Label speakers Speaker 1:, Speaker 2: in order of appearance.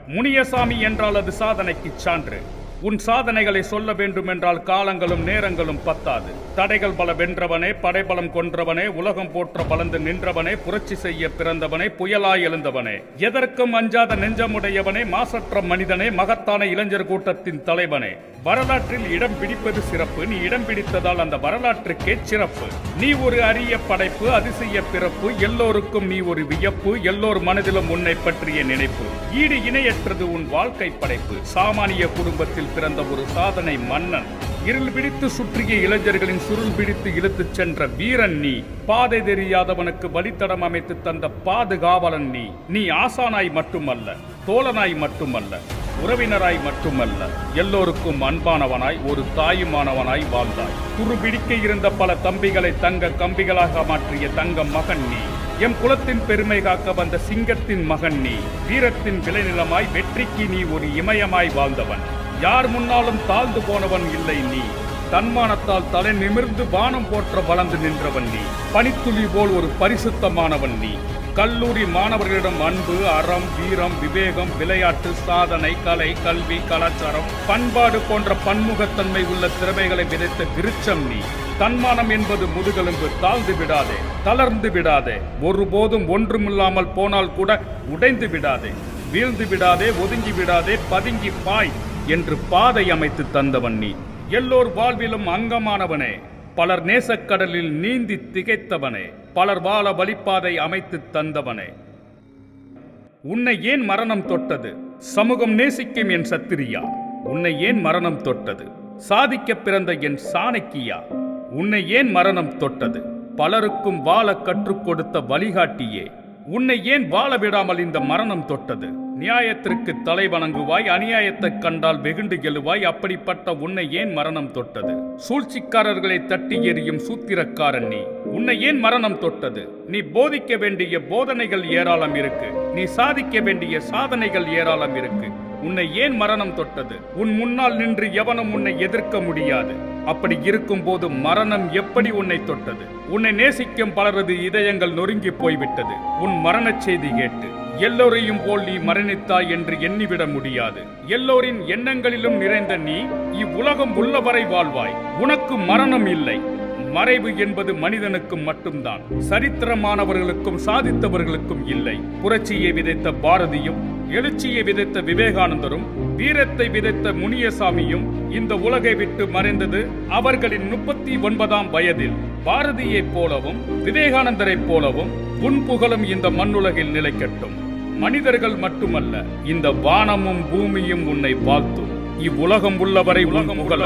Speaker 1: முனியசாமி என்றால் அது சாதனைக்கு சான்று. உன் சாதனைகளை சொல்ல வேண்டுமென்றால் காலங்களும் நேரங்களும் பத்தாது. தடைகள் பல வென்றவனே, படைபலம் கொன்றவனே, உலகம் போற்ற பலந்து நின்றவனே, புரட்சி செய்ய பிறந்தவனே, புயலாய் எழுந்தவனே, எதற்கும் அஞ்சாத நெஞ்சமுடையவனே, மாசற்ற மனிதனே, மகத்தான இளைஞர் கூட்டத்தின் தலைவனே, வரலாற்றில் இடம் பிடிப்பது சிறப்பு. நீ இடம் பிடித்ததால் அந்த வரலாற்றுக்கே சிறப்பு. நீ ஒரு அரிய படைப்பு, அதிசய பிறப்பு, எல்லோருக்கும் நீ ஒரு வியப்பு, எல்லோர் மனதிலும் உன்னை பற்றிய நினைப்பு. ஈடு இணையற்றது உன் வாழ்க்கை படைப்பு. சாமானிய குடும்பத்தில் பிறந்த ஒரு சாதனை மன்னன். இருள் பிடித்து சுற்றிய இளைஞர்களின் சுருள் பிடித்து இழுத்துச் சென்ற வீரன் நீ. பாதை தெரியாதவனுக்கு வழித்தடம் அமைத்து தந்த பாதுகாவலன் நீ. நீ ஆசானாய் மட்டுமல்ல, தோழனாய் மட்டுமல்ல, உறவினராய் மட்டுமல்ல, எல்லோருக்கும் அன்பானவனாய், ஒரு தாயுமானவனாய் வாழ்ந்தாய். துருபிடிக்க இருந்த பல தம்பிகளை தங்க கம்பிகளாக மாற்றிய தங்க மகன் நீ. எம் குலத்தின் பெருமை காக்க வந்த சிங்கத்தின் மகன் நீ. வீரத்தின் விளைநிலமாய் வெற்றிக்கு நீ ஒரு இமயமாய் வாழ்ந்தவன். யார் முன்னாலும் தாழ்ந்து போனவன் இல்லை நீ. தன்மானத்தால் தலை நிமிர்ந்து வானம் போற்ற வளர்ந்து நின்றவன் நீ. பனித்துளி போல் ஒரு பரிசுத்தமானவன் நீ. கல்லூரி மாணவர்களிடம் அன்பு, அறம், வீரம், விவேகம், விளையாட்டு, சாதனை, கலை, கல்வி, கலாச்சாரம், பண்பாடு போன்ற பன்முகத்தன்மை உள்ள திறமைகளை விதைத்த விருட்சம் நீ. தன்மானம் என்பது முதுகெலும்பு. தாழ்ந்து விடாதே, தளர்ந்து விடாதே, ஒருபோதும் ஒன்றுமில்லாமல் போனால் கூட உடைந்து விடாதே, வீழ்ந்து விடாதே, ஒதுங்கி விடாதே, பதுங்கி பாய் என்று பாதை அமைத்து தந்தவன் நீ. எல்லோர் வாழ்விலும் அங்கமானவனே, பலர் நேசக்கடலில் நீந்தி திகைத்தவனே, பலர் வாழ வழிப்பாதை அமைத்து தந்தவனே. உன்னை ஏன் மரணம் தொட்டது? சமூகம் நேசிக்கும் என் சத்திரியா. உன்னை ஏன் மரணம் தொட்டது? சாதிக்க பிறந்த என் சாணக்கியா. உன்னை ஏன் மரணம் தொட்டது? பலருக்கும் வாழ கற்றுக் கொடுத்த வழிகாட்டியே. உன்னை ஏன் வாழ விடாமல் இந்த மரணம் தொட்டது? நியாயத்திற்கு தலை வணங்குவாய், அநியாயத்தை கண்டால் வெகுண்டு எழுவாய். அப்படிப்பட்ட உன்னை ஏன் மரணம் தொட்டது? சூழ்ச்சிக்காரர்களை தட்டி எறியும் சூத்திரக்காரன் நீ. உன்னை ஏன் மரணம் தொட்டது? நீ போதிக்க வேண்டிய போதனைகள் ஏராளம் இருக்கு. நீ சாதிக்க வேண்டிய சாதனைகள் ஏராளம் இருக்கு. உன்னை ஏன் மரணம் தொட்டது? உன் முன்னால் நின்று எவனும் உன்னை எதிர்க்க முடியாது. அப்படி இருக்கும் போது மரணம் எப்படி உன்னை தொட்டது? உன்னை நேசிக்கும் பலரது இதயங்கள் நொறுங்கி போய்விட்டது உன் மரணச் செய்தி கேட்டு. எல்லோரையும் போல் நீ மரணித்தாய் என்று எண்ணிவிட முடியாது. எல்லோரின் எண்ணங்களிலும் நிறைந்த நீ இவ்வுலகம் உள்ளவரை வாழ்வாய். உனக்கு மரணம் இல்லை. மறைவு என்பது மனிதனுக்கு மட்டும்தான். சரித்திரமானவர்களுக்கும் சாதித்தவர்களுக்கும் இல்லை. புரட்சியை விதைத்த பாரதியும், எழுச்சியை விதைத்த விவேகானந்தரும், வீரத்தை விதைத்த முனியசாமியும் இந்த உலகை விட்டு மறைந்தது அவர்களின் 39ஆம் வயதில். பாரதியைப் போலவும் விவேகானந்தரைப் போலவும் உன் புகழும் இந்த மண்ணுலகில் நிலைக்கட்டும். மனிதர்கள் மட்டுமல்ல, இந்த வானமும் பூமியும் உன்னை வாழ்த்தும். இவ்வுலகம் உள்ளவரை உலகம் புகழ